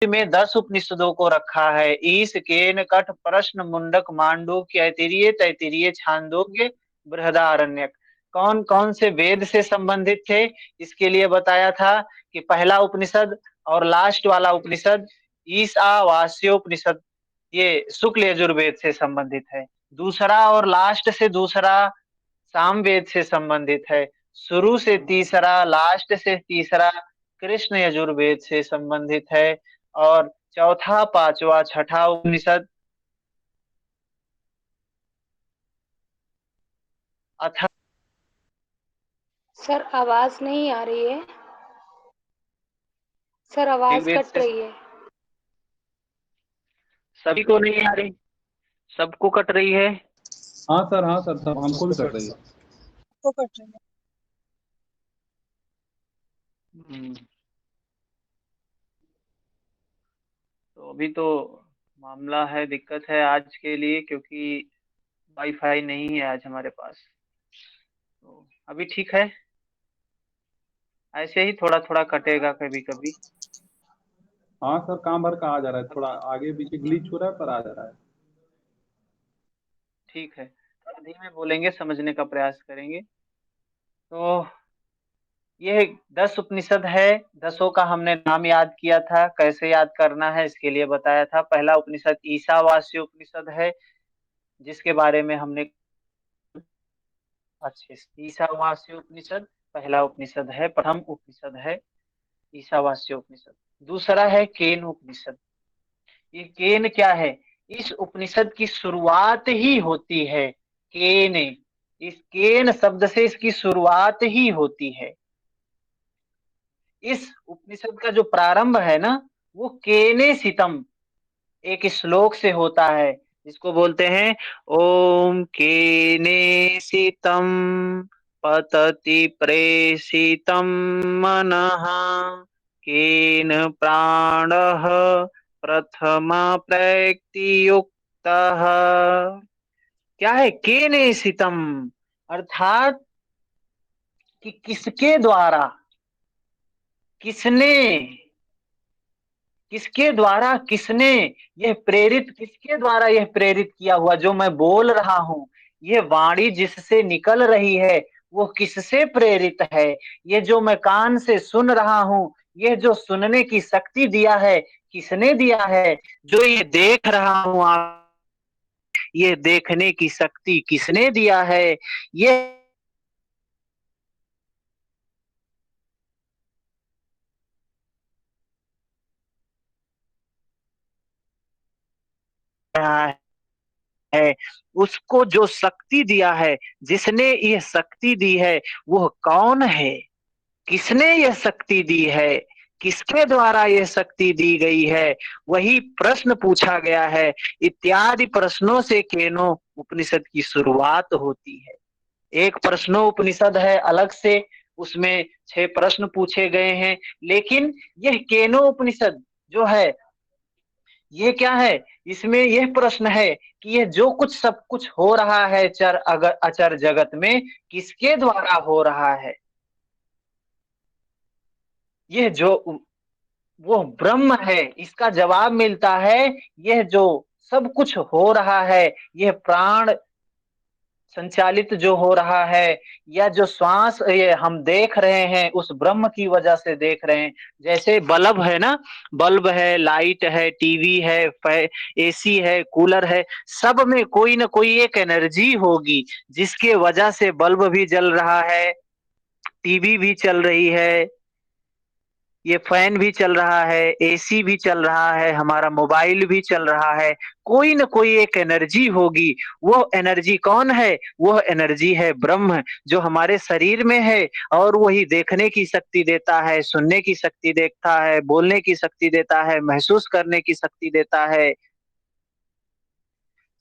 में 10 उपनिषदों को रखा है। ईश, केन, कठ, प्रश्न, मुंडक, मांडूक्य, ऐतरेय, तैत्तिरीय, छांदोग्य, बृहदारण्यक। कौन कौन से वेद से संबंधित थे? इसके लिए बताया था कि पहला उपनिषद और लास्ट वाला उपनिषद ईशावास्योपनिषद, ये शुक्ल यजुर्वेद से संबंधित है। दूसरा और लास्ट से दूसरा सामवेद से संबंधित है। शुरू से तीसरा, लास्ट से तीसरा कृष्ण यजुर्वेद से संबंधित है। और चौथा, पांचवा, छठा उपनिषद अथ सर आवाज नहीं आ रही है। सर आवाज ऋग्वेद कट से। रही है। सभी को नहीं आ रही? सबको कट रही है? हाँ सर सब हमको भी कट रही है। तो कट रही है। हम्म, तो अभी तो मामला है, दिक्कत है आज के लिए, क्योंकि वाईफाई नहीं है आज हमारे पास। तो अभी ठीक है, ऐसे ही थोड़ा थोड़ा कटेगा कभी कभी। हाँ सर काम भर का आ जा रहा है, थोड़ा आगे पीछे ग्लिच हो रहा है पर आ जा रहा है। ठीक है, थोड़ा धीमे बोलेंगे, समझने का प्रयास करेंगे। तो ये 10 उपनिषद है। 10 का हमने नाम याद किया था, कैसे याद करना है इसके लिए बताया था। पहला उपनिषद ईशावास्य उपनिषद है, जिसके बारे में हमने अच्छे से, ईशावास्य उपनिषद पहला उपनिषद है, प्रथम उपनिषद है ईशावास्य उपनिषद। दूसरा है केन उपनिषद। ये केन क्या है? इस उपनिषद की शुरुआत ही होती है केन। इस केन शब्द से इसकी शुरुआत ही होती है। इस उपनिषद का जो प्रारंभ है ना, वो केने सितम एक श्लोक से होता है, जिसको बोलते हैं ओम केनेसितं पतति प्रेषितं मनः केन प्राणः प्रथमा प्रैक्ति युक्तः। क्या है केनेसितं? अर्थात कि किसके द्वारा, किसने, किसके द्वारा, किसने यह प्रेरित, किसके द्वारा यह प्रेरित किया हुआ जो मैं बोल रहा हूं, यह वाणी जिससे निकल रही है वो किससे प्रेरित है? ये जो मैं कान से सुन रहा हूं, यह जो सुनने की शक्ति दिया है किसने दिया है? जो ये देख रहा हूं आप, ये देखने की शक्ति किसने दिया है? ये है, उसको जो शक्ति दिया है, जिसने ये शक्ति दी है, वह कौन है? किसने यह शक्ति दी है? किसके द्वारा यह शक्ति दी गई है? वही प्रश्न पूछा गया है। इत्यादि प्रश्नों से केनो उपनिषद की शुरुआत होती है। एक प्रश्नोपनिषद है अलग से, उसमें 6 प्रश्न पूछे गए हैं। लेकिन यह केनो उपनिषद जो है, ये क्या है? इसमें यह प्रश्न है कि यह जो कुछ सब कुछ हो रहा है चर अगर अचर जगत में, किसके द्वारा हो रहा है? यह जो वो ब्रह्म है, इसका जवाब मिलता है। यह जो सब कुछ हो रहा है, यह प्राण संचालित जो हो रहा है, या जो श्वास ये हम देख रहे हैं, उस ब्रह्म की वजह से देख रहे हैं। जैसे बल्ब है ना, बल्ब है, लाइट है, टीवी है, एसी है, कूलर है, सब में कोई ना कोई एक एनर्जी होगी जिसके वजह से बल्ब भी जल रहा है, टीवी भी चल रही है, ये फैन भी चल रहा है, एसी भी चल रहा है, हमारा मोबाइल भी चल रहा है। कोई न कोई एक एनर्जी होगी। वो एनर्जी कौन है? वो एनर्जी है ब्रह्म, जो हमारे शरीर में है। और वही देखने की शक्ति देता है, सुनने की शक्ति देता है, बोलने की शक्ति देता है, महसूस करने की शक्ति देता है,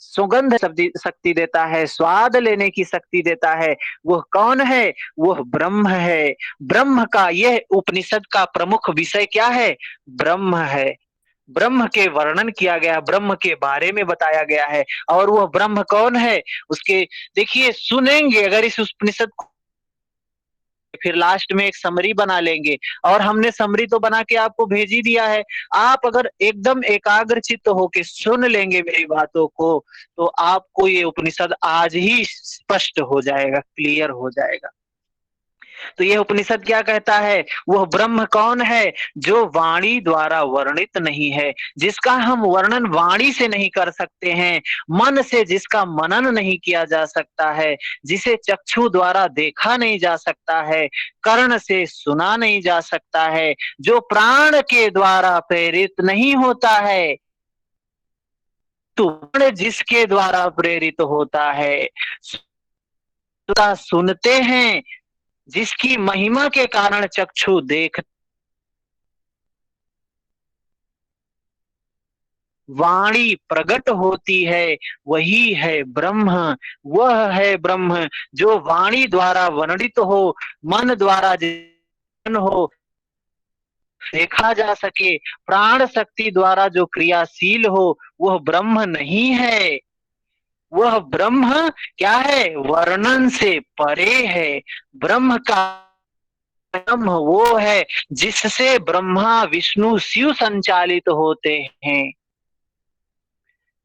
सुगंध शक्ति देता है, स्वाद लेने की शक्ति देता है। वह कौन है? वह ब्रह्म है। ब्रह्म का यह उपनिषद का प्रमुख विषय क्या है? ब्रह्म है। ब्रह्म के वर्णन किया गया, ब्रह्म के बारे में बताया गया है। और वह ब्रह्म कौन है? उसके देखिए, सुनेंगे अगर इस उपनिषद फिर लास्ट में एक समरी बना लेंगे। और हमने समरी तो बना के आपको भेज ही दिया है। आप अगर एकदम एकाग्र चित्त होके सुन लेंगे मेरी बातों को, तो आपको ये उपनिषद आज ही स्पष्ट हो जाएगा, क्लियर हो जाएगा। तो यह उपनिषद क्या कहता है? वह ब्रह्म कौन है जो वाणी द्वारा वर्णित नहीं है, जिसका हम वर्णन वाणी से नहीं कर सकते हैं, मन से जिसका मनन नहीं किया जा सकता है, जिसे चक्षु द्वारा देखा नहीं जा सकता है, कर्ण से सुना नहीं जा सकता है, जो प्राण के द्वारा प्रेरित नहीं होता है, तो जिसके द्वारा प्रेरित होता है, सुनते हैं, जिसकी महिमा के कारण चक्षु देख, वाणी प्रकट होती है, वही है ब्रह्म। वह है ब्रह्म जो वाणी द्वारा वर्णित हो, मन द्वारा हो, देखा जा सके, प्राण शक्ति द्वारा जो क्रियाशील हो, वह ब्रह्म नहीं है। वह ब्रह्म क्या है? वर्णन से परे है। ब्रह्म का ब्रह्म वो है जिससे ब्रह्मा विष्णु शिव संचालित होते हैं,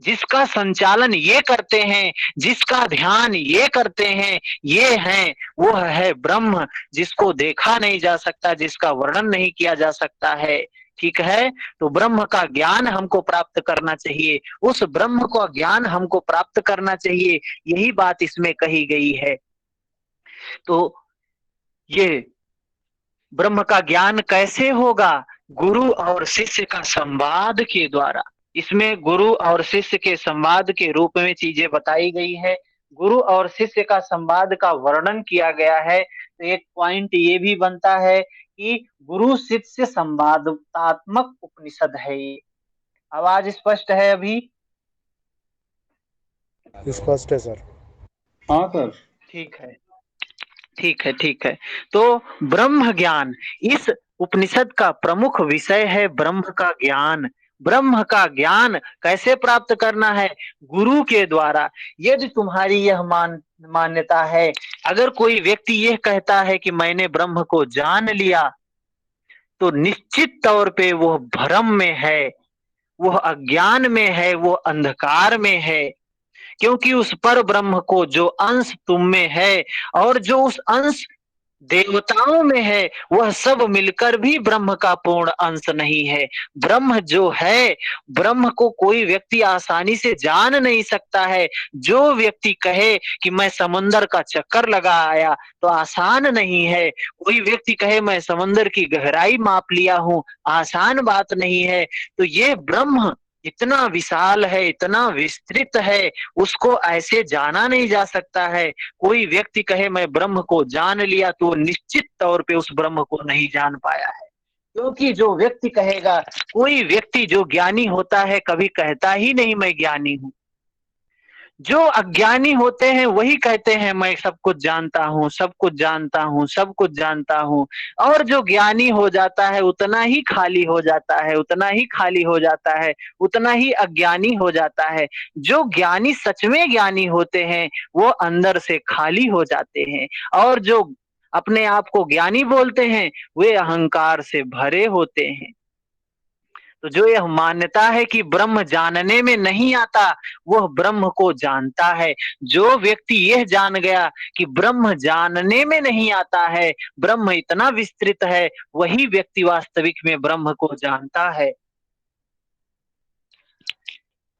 जिसका संचालन ये करते हैं, जिसका ध्यान ये करते हैं, ये हैं, वो है ब्रह्म, जिसको देखा नहीं जा सकता, जिसका वर्णन नहीं किया जा सकता है। ठीक है, तो ब्रह्म का ज्ञान हमको प्राप्त करना चाहिए, उस ब्रह्म का ज्ञान हमको प्राप्त करना चाहिए, यही बात इसमें कही गई है। तो ये ब्रह्म का ज्ञान कैसे होगा? गुरु और शिष्य का संवाद के द्वारा। इसमें गुरु और शिष्य के संवाद के रूप में चीजें बताई गई है। गुरु और शिष्य का संवाद का वर्णन किया गया है। तो एक पॉइंट ये भी बनता है कि गुरु शिष्य संवादात्मक उपनिषद है ये। आवाज स्पष्ट है अभी? स्पष्ट है सर। हाँ सर। ठीक है, ठीक है, ठीक है। तो ब्रह्म ज्ञान इस उपनिषद का प्रमुख विषय है। ब्रह्म का ज्ञान, ब्रह्म का ज्ञान कैसे प्राप्त करना है? गुरु के द्वारा। यदि तुम्हारी यह मान्यता है, अगर कोई व्यक्ति यह कहता है कि मैंने ब्रह्म को जान लिया, तो निश्चित तौर पे वह भ्रम में है, वह अज्ञान में है, वह अंधकार में है। क्योंकि उस पर ब्रह्म को जो अंश तुम में है और जो उस अंश देवताओं में है, वह सब मिलकर भी ब्रह्म का पूर्ण अंश नहीं है। ब्रह्म जो है, ब्रह्म को कोई व्यक्ति आसानी से जान नहीं सकता है। जो व्यक्ति कहे कि मैं समंदर का चक्कर लगा आया, तो आसान नहीं है। कोई व्यक्ति कहे मैं समंदर की गहराई माप लिया हूं, आसान बात नहीं है। तो ये ब्रह्म इतना विशाल है, इतना विस्तृत है, उसको ऐसे जाना नहीं जा सकता है। कोई व्यक्ति कहे मैं ब्रह्म को जान लिया, तो निश्चित तौर पे उस ब्रह्म को नहीं जान पाया है। क्योंकि जो व्यक्ति कहेगा, कोई व्यक्ति जो ज्ञानी होता है कभी कहता ही नहीं मैं ज्ञानी हूं। जो अज्ञानी होते हैं वही कहते हैं मैं सब कुछ जानता हूँ, सब कुछ जानता हूँ, सब कुछ जानता हूँ। और जो ज्ञानी हो जाता है उतना ही खाली हो जाता है, उतना ही खाली हो जाता है, उतना ही अज्ञानी हो जाता है। जो ज्ञानी सच में ज्ञानी होते हैं वो अंदर से खाली हो जाते हैं, और जो अपने आप को ज्ञानी बोलते हैं वे अहंकार से भरे होते हैं। तो जो यह मान्यता है कि ब्रह्म जानने में नहीं आता, वह ब्रह्म को जानता है। जो व्यक्ति यह जान गया कि ब्रह्म जानने में नहीं आता है, ब्रह्म इतना विस्तृत है, वही व्यक्ति वास्तविक में ब्रह्म को जानता है।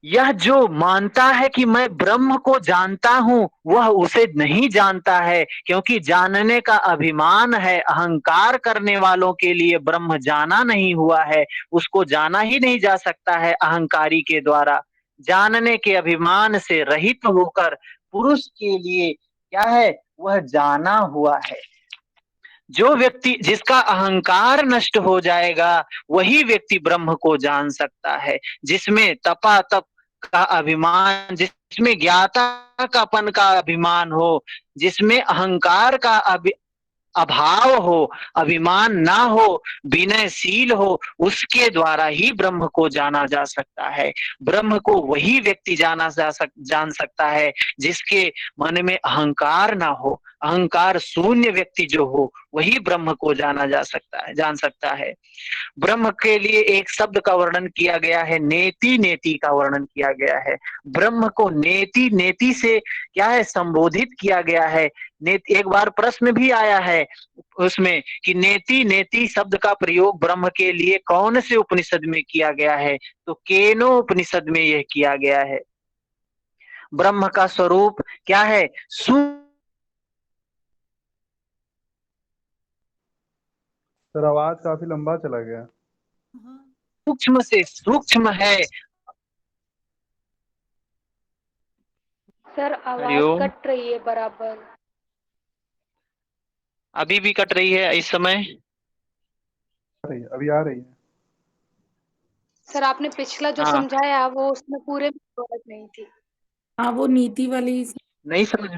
यह जो मानता है कि मैं ब्रह्म को जानता हूं, वह उसे नहीं जानता है, क्योंकि जानने का अभिमान है। अहंकार करने वालों के लिए ब्रह्म जाना नहीं हुआ है, उसको जाना ही नहीं जा सकता है अहंकारी के द्वारा। जानने के अभिमान से रहित होकर पुरुष के लिए क्या है? वह जाना हुआ है। जो व्यक्ति जिसका अहंकार नष्ट हो जाएगा, वही व्यक्ति ब्रह्म को जान सकता है। जिसमें तपातप का अभिमान, जिसमें ज्ञाता कापन का अभिमान हो, जिसमें अहंकार का अभाव हो, अभिमान ना हो, विनयशील हो, उसके द्वारा ही ब्रह्म को जाना जा सकता है। ब्रह्म को वही व्यक्ति जान सकता है जिसके मन में अहंकार ना हो। अहंकार शून्य व्यक्ति जो हो वही ब्रह्म को जान सकता है। ब्रह्म के लिए एक शब्द का वर्णन किया गया है, नेति नेति का वर्णन किया गया है। ब्रह्म को नेति नेति से क्या है संबोधित किया गया है। एक बार प्रश्न भी आया है उसमें कि नेति नेति शब्द का प्रयोग ब्रह्म के लिए कौन से उपनिषद में किया गया है, तो केनो उपनिषद में यह किया गया है। ब्रह्म का स्वरूप क्या है? सर आवाज काफी लंबा चला गया। सूक्ष्म से सूक्ष्म है। सर आवाज हरिओम। कट रही है बराबर। अभी भी कट रही है इस समय? आ रही है, अभी आ रही है। सर आपने पिछला जो हाँ, समझाया वो उसमें पूरे में बात नहीं थी। हाँ वो नीति वाली। नहीं समझ।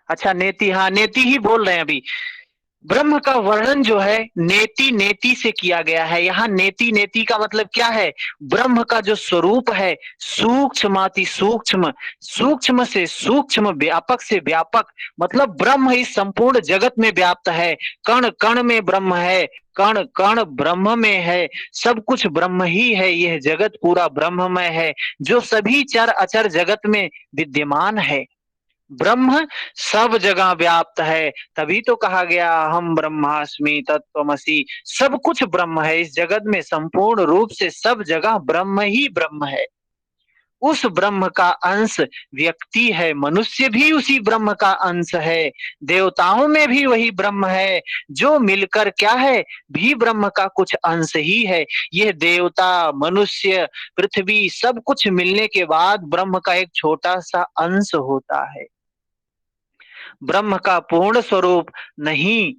अच्छा, नेति, हाँ नेति ही बोल रहे हैं अभी। ब्रह्म का वर्णन जो है नेति नेति से किया गया है। यहाँ नेति नेति का मतलब क्या है? ब्रह्म का जो स्वरूप है सूक्ष्माति सूक्ष्म, सूक्ष्म से सूक्ष्म, व्यापक से व्यापक, मतलब ब्रह्म इस संपूर्ण जगत में व्याप्त है। कण कण में ब्रह्म है, कण कण ब्रह्म में है, सब कुछ ब्रह्म ही है। यह जगत पूरा ब्रह्ममय है जो सभी चर अचर जगत में विद्यमान है। ब्रह्म सब जगह व्याप्त है, तभी तो कहा गया हम ब्रह्मास्मि तत्त्वमसि। सब कुछ ब्रह्म है इस जगत में, संपूर्ण रूप से सब जगह ब्रह्म ही ब्रह्म है। उस ब्रह्म का अंश व्यक्ति है, मनुष्य भी उसी ब्रह्म का अंश है। देवताओं में भी वही ब्रह्म है, जो मिलकर क्या है, भी ब्रह्म का कुछ अंश ही है। यह देवता, मनुष्य, पृथ्वी सब कुछ मिलने के बाद ब्रह्म का एक छोटा सा अंश होता है। ब्रह्म का पूर्ण स्वरूप नहीं,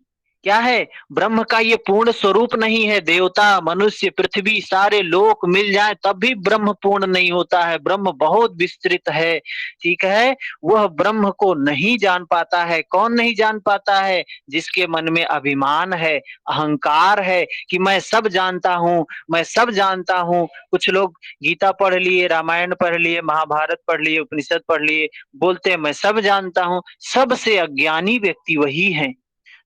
क्या है? ब्रह्म का ये पूर्ण स्वरूप नहीं है। देवता, मनुष्य, पृथ्वी, सारे लोक मिल जाए तब भी ब्रह्म पूर्ण नहीं होता है। ब्रह्म बहुत विस्तृत है, ठीक है। वह ब्रह्म को नहीं जान पाता है। कौन नहीं जान पाता है? जिसके मन में अभिमान है, अहंकार है कि मैं सब जानता हूँ, मैं सब जानता हूँ। कुछ लोग गीता पढ़ लिए, रामायण पढ़ लिए, महाभारत पढ़ लिए, उपनिषद पढ़ लिए, बोलते हैं मैं सब जानता हूँ। सबसे अज्ञानी व्यक्ति वही है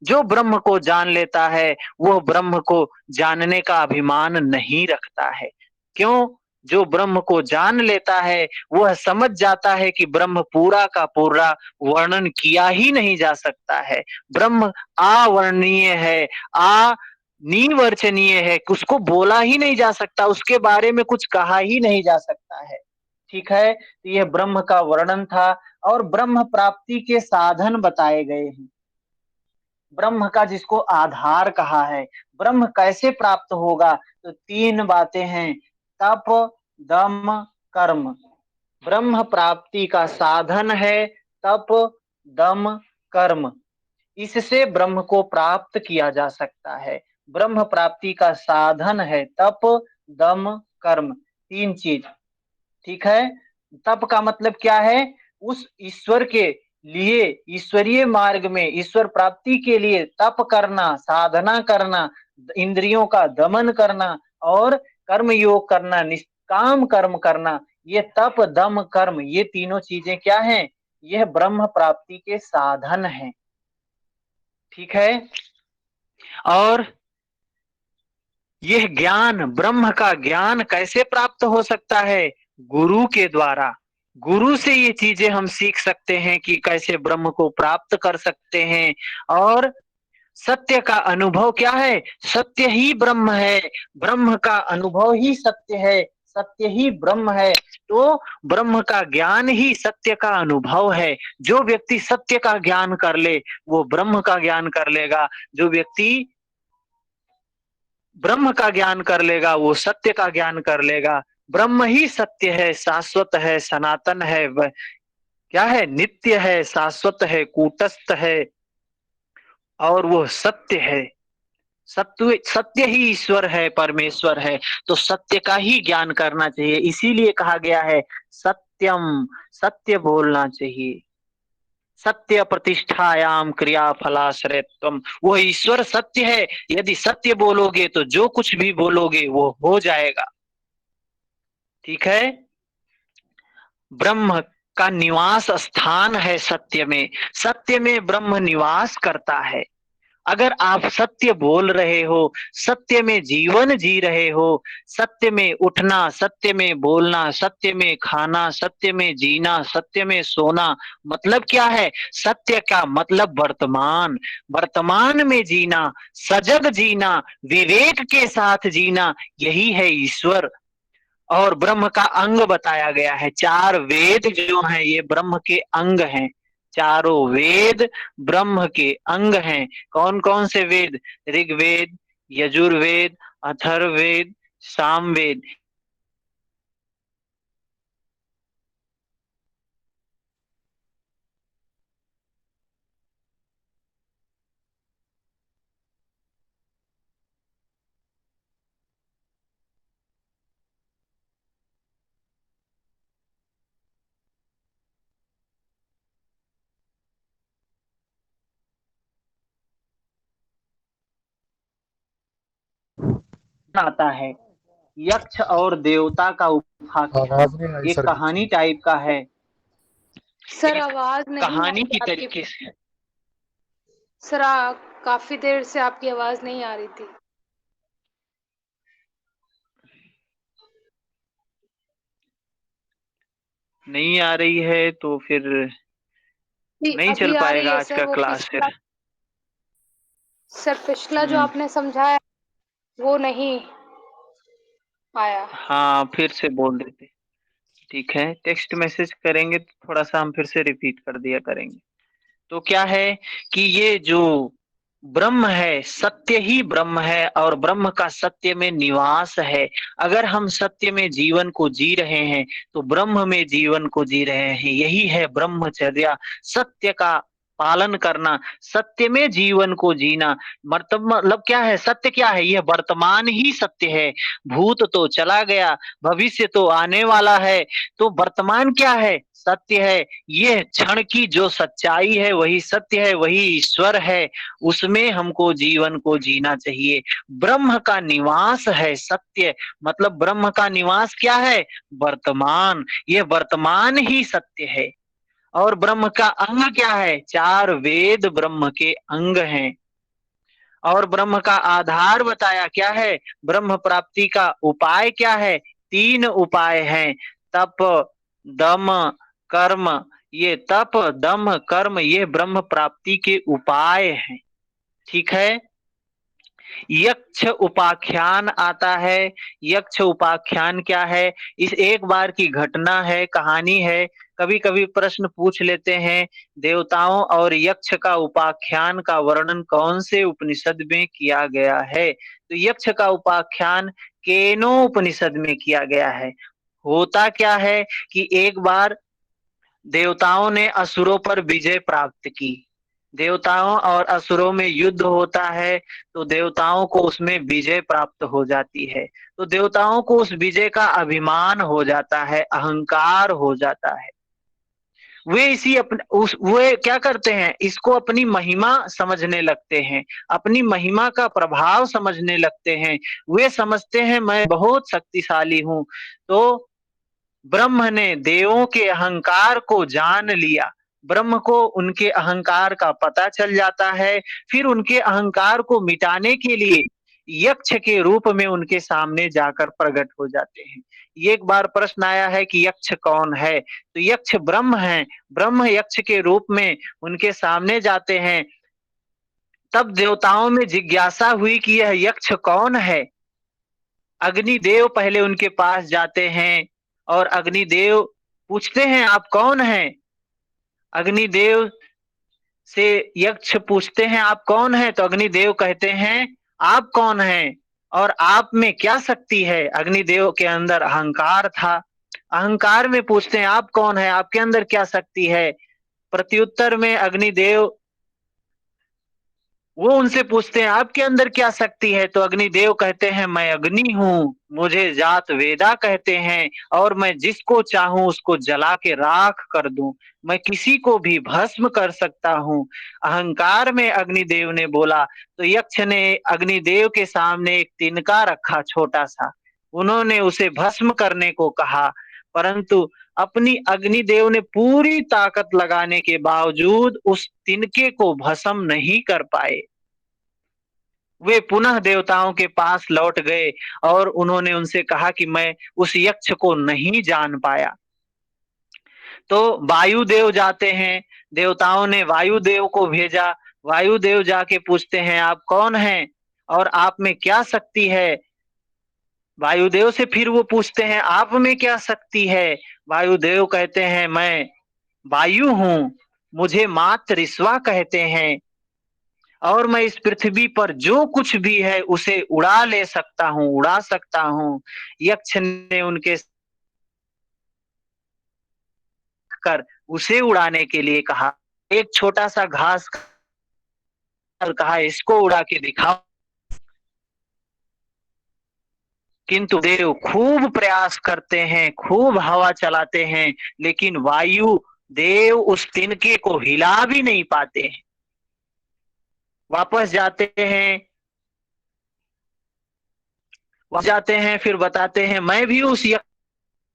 जो ब्रह्म को जान लेता है। वह ब्रह्म को जानने का अभिमान नहीं रखता है। क्यों? जो ब्रह्म को जान लेता है वह समझ जाता है कि ब्रह्म पूरा का पूरा वर्णन किया ही नहीं जा सकता है। ब्रह्म अवर्णनीय है, अनिर्वचनीय है, उसको बोला ही नहीं जा सकता, उसके बारे में कुछ कहा ही नहीं जा सकता है। ठीक है, तो यह ब्रह्म का वर्णन था और ब्रह्म प्राप्ति के साधन बताए गए हैं। ब्रह्म का जिसको आधार कहा है, ब्रह्म कैसे प्राप्त होगा, तो तीन बातें हैं, तप, दम, कर्म। ब्रह्म प्राप्ति का साधन है तप, दम, कर्म। इससे ब्रह्म को प्राप्त किया जा सकता है। ब्रह्म प्राप्ति का साधन है तप, दम, कर्म, तीन चीज। ठीक है। तप का मतलब क्या है? उस ईश्वर के लिए, ईश्वरीय मार्ग में ईश्वर प्राप्ति के लिए तप करना, साधना करना, इंद्रियों का दमन करना और कर्म योग करना, निष्काम कर्म करना। ये तप, दम, कर्म, ये तीनों चीजें क्या हैं? यह ब्रह्म प्राप्ति के साधन हैं। ठीक है। और यह ज्ञान, ब्रह्म का ज्ञान कैसे प्राप्त हो सकता है? गुरु के द्वारा। गुरु से ये चीजें हम सीख सकते हैं कि कैसे ब्रह्म को प्राप्त कर सकते हैं। और सत्य का अनुभव क्या है? सत्य ही ब्रह्म है, ब्रह्म का अनुभव ही सत्य है, सत्य ही ब्रह्म है। तो ब्रह्म का ज्ञान ही सत्य का अनुभव है। जो व्यक्ति सत्य का ज्ञान कर ले वो ब्रह्म का ज्ञान कर लेगा। जो व्यक्ति ब्रह्म का ज्ञान कर लेगा वो सत्य का ज्ञान कर लेगा। ब्रह्म ही सत्य है, शाश्वत है, सनातन है, वह क्या है? नित्य है, शाश्वत है, कूटस्थ है और वो सत्य है। सत्य, सत्य ही ईश्वर है, परमेश्वर है। तो सत्य का ही ज्ञान करना चाहिए। इसीलिए कहा गया है सत्यम, सत्य बोलना चाहिए। सत्य प्रतिष्ठायाम क्रिया फलाश्रयत्वम, वो ईश्वर सत्य है। यदि सत्य बोलोगे तो जो कुछ भी बोलोगे वो हो जाएगा। ठीक है। ब्रह्म का निवास स्थान है सत्य में, सत्य में ब्रह्म निवास करता है। अगर आप सत्य बोल रहे हो, सत्य में जीवन जी रहे हो, सत्य में उठना, सत्य में बोलना, सत्य में खाना, सत्य में जीना, सत्य में सोना, मतलब क्या है? सत्य का मतलब वर्तमान, वर्तमान में जीना, सजग जीना, विवेक के साथ जीना, यही है ईश्वर। और ब्रह्म का अंग बताया गया है। चार वेद जो हैं ये ब्रह्म के अंग हैं। चारों वेद ब्रह्म के अंग हैं। कौन कौन से वेद? ऋग्वेद, यजुर्वेद, अथर्ववेद, सामवेद। आता है यक्ष और देवता का उपाख्यान। आवाज नहीं आई ये सर बीच कहानी में। टाइप का है। सर एक आवाज नहीं आ कहानी रही की आपकी। तरीके से। सर काफी देर से आपकी आवाज नहीं आ रही थी। नहीं आ रही है तो फिर जी नहीं चल अभी आ रही पाएगा है आज सर। का वो क्लास पिछला, फिर। सर पिछला जो हम्म। आपने समझाया वो नहीं आया। हाँ, फिर से बोल देते। ठीक है, टेक्स्ट मैसेज करेंगे तो थोड़ा सा हम फिर से रिपीट कर दिया करेंगे। तो क्या है कि ये जो ब्रह्म है, सत्य ही ब्रह्म है और ब्रह्म का सत्य में निवास है। अगर हम सत्य में जीवन को जी रहे हैं तो ब्रह्म में जीवन को जी रहे हैं। यही है ब्रह्मचर्या, सत्य का पालन करना, सत्य में जीवन को जीना। मतलब क्या है? सत्य क्या है? यह वर्तमान ही सत्य है। भूत तो चला गया, भविष्य तो आने वाला है, तो वर्तमान क्या है? सत्य है। यह क्षण की जो सच्चाई है वही सत्य है, वही ईश्वर है। उसमें हमको जीवन को जीना चाहिए। ब्रह्म का निवास है सत्य, मतलब ब्रह्म का निवास क्या है? वर्तमान। यह वर्तमान ही सत्य है। और ब्रह्म का अंग क्या है? चार वेद ब्रह्म के अंग हैं। और ब्रह्म का आधार बताया क्या है? ब्रह्म प्राप्ति का उपाय क्या है? तीन उपाय हैं, तप, दम, कर्म। ये तप, दम, कर्म ये ब्रह्म प्राप्ति के उपाय हैं। ठीक है। यक्ष उपाख्यान आता है। यक्ष उपाख्यान क्या है? इस एक बार की घटना है, कहानी है। कभी कभी प्रश्न पूछ लेते हैं, देवताओं और यक्ष का उपाख्यान का वर्णन कौन से उपनिषद में किया गया है? तो यक्ष का उपाख्यान केनो उपनिषद में किया गया है। होता क्या है कि एक बार देवताओं ने असुरों पर विजय प्राप्त की। देवताओं और असुरों में युद्ध होता है, तो देवताओं को उसमें विजय प्राप्त हो जाती है। तो देवताओं को उस विजय का अभिमान हो जाता है, अहंकार हो जाता है। वे इसी अपने उस वे क्या करते हैं? इसको अपनी महिमा समझने लगते हैं, अपनी महिमा का प्रभाव समझने लगते हैं। वे समझते हैं मैं बहुत शक्तिशाली हूँ। तो ब्रह्म ने देवों के अहंकार को जान लिया। ब्रह्म को उनके अहंकार का पता चल जाता है। फिर उनके अहंकार को मिटाने के लिए यक्ष के रूप में उनके सामने जाकर प्रकट हो जाते हैं। ये एक बार प्रश्न आया है कि यक्ष कौन है? तो यक्ष ब्रह्म है। ब्रह्म यक्ष के रूप में उनके सामने जाते हैं। तब देवताओं में जिज्ञासा हुई कि यह यक्ष कौन है। अग्निदेव पहले उनके पास जाते हैं और अग्निदेव पूछते हैं आप कौन हैं? अग्निदेव से यक्ष पूछते हैं आप कौन हैं? तो अग्निदेव कहते हैं आप कौन हैं और आप में क्या शक्ति है? अग्निदेव के अंदर अहंकार था। अहंकार में पूछते हैं आप कौन है, आपके अंदर क्या शक्ति है? प्रत्युत्तर में अग्निदेव वो उनसे पूछते हैं आपके अंदर क्या शक्ति है? तो अग्निदेव कहते हैं मैं अग्नि हूँ, मुझे जात वेदा कहते हैं और मैं जिसको चाहूं उसको जला के राख कर दूं, मैं किसी को भी भस्म कर सकता हूँ। अहंकार में अग्निदेव ने बोला। तो यक्ष ने अग्निदेव के सामने एक तिनका रखा छोटा सा, उन्होंने उसे भस्म करने को कहा, परंतु अपनी अग्निदेव ने पूरी ताकत लगाने के बावजूद उस तिनके को भस्म नहीं कर पाए। वे पुनः देवताओं के पास लौट गए और उन्होंने उनसे कहा कि मैं उस यक्ष को नहीं जान पाया। तो वायुदेव जाते हैं, देवताओं ने वायुदेव को भेजा। वायुदेव जाके पूछते हैं आप कौन हैं और आप में क्या शक्ति है? वायुदेव से फिर वो पूछते हैं आप में क्या शक्ति है? वायुदेव कहते हैं मैं वायु हूँ, मुझे मात्र ईश्वा कहते हैं और मैं इस पृथ्वी पर जो कुछ भी है उसे उड़ा ले सकता हूँ, उड़ा सकता हूँ। यक्ष ने उनके कर उसे उड़ाने के लिए कहा, एक छोटा सा घास और कहा इसको उड़ा के दिखाओ। किंतु देव खूब प्रयास करते हैं, खूब हवा चलाते हैं, लेकिन वायु देव उस तिनके को हिला भी नहीं पाते हैं। वापस जाते हैं, फिर बताते हैं मैं भी उस यक्ष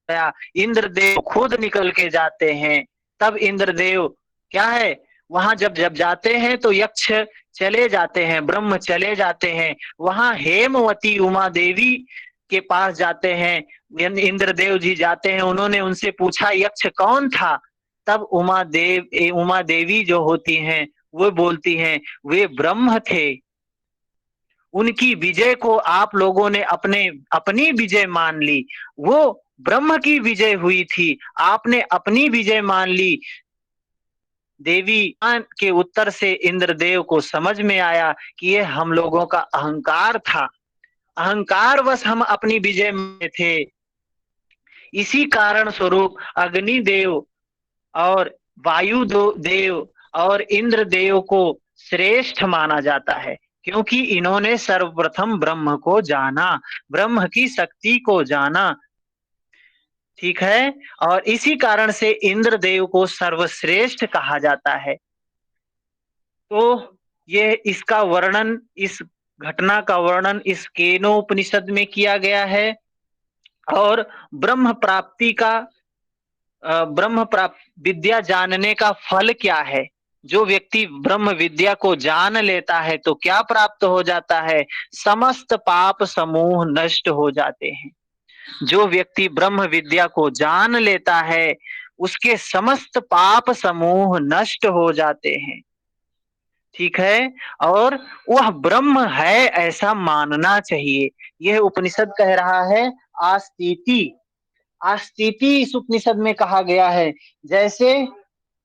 गया। इंद्रदेव खुद निकल के जाते हैं। तब इंद्रदेव क्या है, वहां जब जब जाते हैं तो यक्ष चले जाते हैं, ब्रह्म चले जाते हैं। वहां हेमवती उमा देवी के पास जाते हैं, इंद्रदेव जी जाते हैं। उन्होंने उनसे पूछा यक्ष कौन था? तब उमा देवी जो होती हैं वो बोलती हैं वे ब्रह्म थे। उनकी विजय को आप लोगों ने अपनी विजय मान ली। वो ब्रह्म की विजय हुई थी, आपने अपनी विजय मान ली। देवी के उत्तर से इंद्रदेव को समझ में आया कि ये हम लोगों का अहंकार था, अहंकार वश हम अपनी विजय में थे। इसी कारण स्वरूप अग्निदेव और वायु देव और इंद्र देव को श्रेष्ठ माना जाता है, क्योंकि इन्होंने सर्वप्रथम ब्रह्म को जाना, ब्रह्म की शक्ति को जाना। ठीक है, और इसी कारण से इंद्र देव को सर्वश्रेष्ठ कहा जाता है। तो ये इसका वर्णन, इस घटना का वर्णन इस केनोपनिषद में किया गया है। और ब्रह्म प्राप्ति का ब्रह्म प्राप्त विद्या जानने का फल क्या है? जो व्यक्ति ब्रह्म विद्या को जान लेता है तो क्या प्राप्त हो जाता है? समस्त पाप समूह नष्ट हो जाते हैं। जो व्यक्ति ब्रह्म विद्या को जान लेता है उसके समस्त पाप समूह नष्ट हो जाते हैं। ठीक है, और वह ब्रह्म है ऐसा मानना चाहिए। यह उपनिषद कह रहा है आस्तीति, आस्तीति इस उपनिषद में कहा गया है। जैसे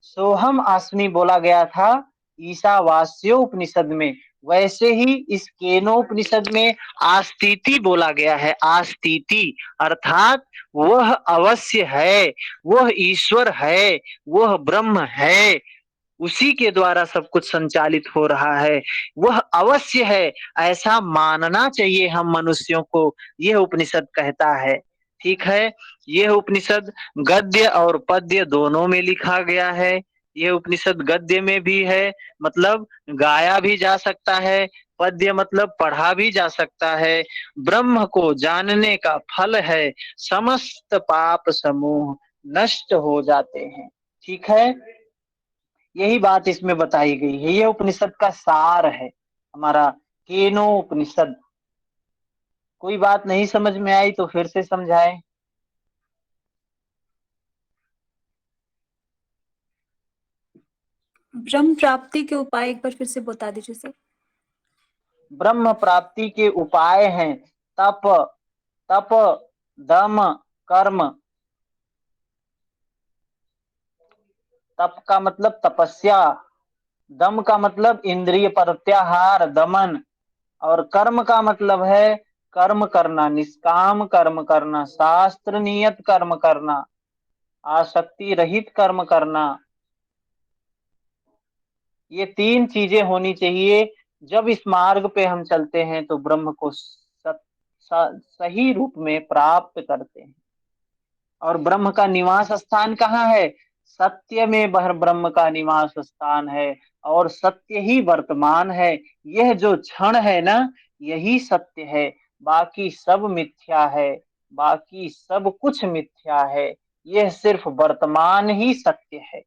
सोहम आसनी बोला गया था ईशावास्यो उपनिषद में, वैसे ही इस केनोपनिषद में आस्तीति बोला गया है। आस्तीति अर्थात वह अवश्य है, वह ईश्वर है, वह ब्रह्म है, उसी के द्वारा सब कुछ संचालित हो रहा है, वह अवश्य है ऐसा मानना चाहिए हम मनुष्यों को, यह उपनिषद कहता है। ठीक है, यह उपनिषद गद्य और पद्य दोनों में लिखा गया है। यह उपनिषद गद्य में भी है, मतलब गाया भी जा सकता है, पद्य मतलब पढ़ा भी जा सकता है। ब्रह्म को जानने का फल है समस्त पाप समूह नष्ट हो जाते हैं। ठीक है, यही बात इसमें बताई गई है। यह उपनिषद का सार है हमारा केनो उपनिषद। कोई बात नहीं समझ में आई तो फिर से समझाएं। ब्रह्म प्राप्ति के उपाय एक बार फिर से बता दीजिए सर। ब्रह्म प्राप्ति के उपाय हैं तप, तप, दम, कर्म। तप का मतलब तपस्या, दम का मतलब इंद्रिय प्रत्याहार दमन, और कर्म का मतलब है कर्म करना, निष्काम कर्म करना, शास्त्र नियत कर्म करना, आसक्ति रहित कर्म करना। ये तीन चीजें होनी चाहिए जब इस मार्ग पे हम चलते हैं तो ब्रह्म को सही रूप में प्राप्त करते हैं। और ब्रह्म का निवास स्थान कहाँ है? सत्य में ब्रह्म का निवास स्थान है, और सत्य ही वर्तमान है। यह जो क्षण है ना, यही सत्य है। बाकी सब मिथ्या है, बाकी सब कुछ मिथ्या है। यह सिर्फ वर्तमान ही सत्य है।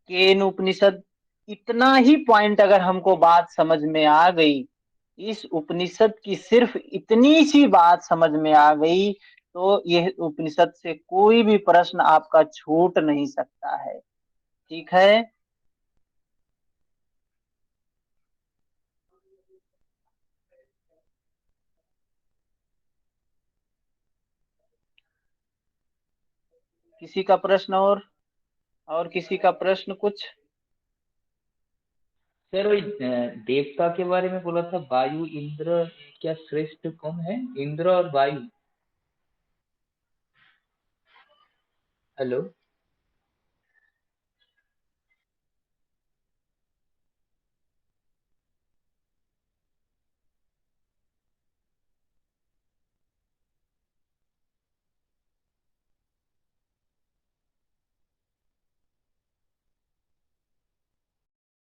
केन उपनिषद। इतना ही पॉइंट अगर हमको बात समझ में आ गई, इस उपनिषद की सिर्फ इतनी सी बात समझ में आ गई, तो यह उपनिषद से कोई भी प्रश्न आपका छूट नहीं सकता है। ठीक है। किसी का प्रश्न? और किसी का प्रश्न कुछ? सर वही देवता के बारे में बोला था, वायु इंद्र, क्या श्रेष्ठ कौन है, इंद्र और वायु? हेलो।